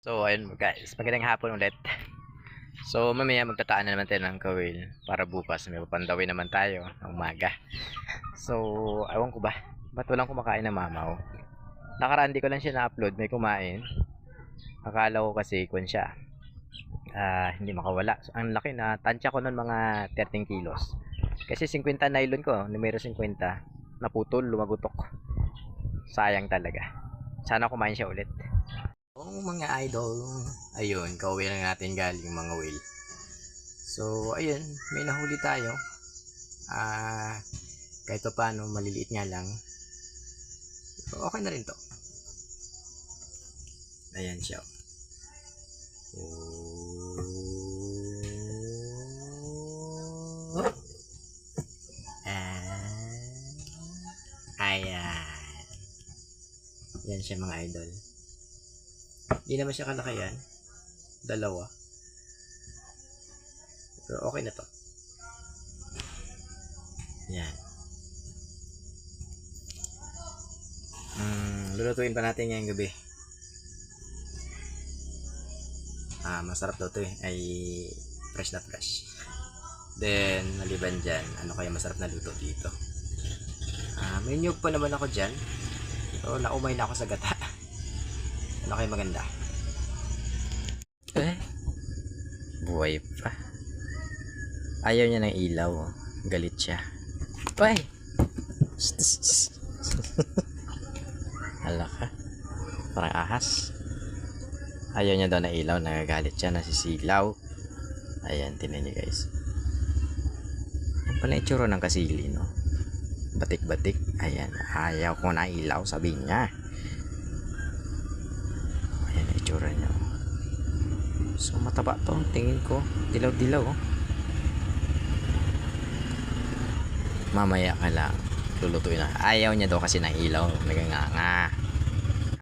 So ayun guys, magandang hapon ulit. So mamaya magtataan na naman tayo ng kawil para bukas may papandawin naman tayo ng umaga. So ewan ko ba, ba't walang kumakain ng mamaw? Nakaraan di ko lang siya na-upload, may kumain. Akala ko kasi kun siya, hindi makawala. So, ang laki na, tansya ko nun mga 13 kilos. Kasi 50 nylon ko, numero 50, naputol, lumagutok. Sayang talaga. Sana kumain siya ulit. Oh mga idol, ayun, kauwi lang natin galing mga whale. So, ayun, may nahuli tayo. Kahit pa paano, maliliit nga lang. So, okay na rin to. Ayan siya. Oh. Ayan. Yan siya mga idol. Hindi naman siya kalaki yan. Dalawa. Pero okay na to. Yan. Lulutuin pa natin ngayong gabi. Masarap daw to eh. Ay fresh na fresh. Then, maliban dyan, ano kaya masarap na luto dito? May nyug pa naman ako dyan. So, naumay na ako sa gata. Ano kaya maganda? Buhay pa. Ayaw niya ng ilaw. Galit siya. Uy! Hala ka. Parang ahas. Ayaw niya daw na ilaw. Nagagalit siya. Nasisilaw. Ayan, tinan niyo guys. Yan pala itsura ng kasili, no? Batik-batik. Ayan. Ayaw ko na ilaw, sabi niya. Ayan ang itsura niya. So mataba to, tingin ko. Dilaw-dilaw oh. Mamaya ka lang lulutuin na. Ayaw niya daw kasi ng ilaw. Naganganga.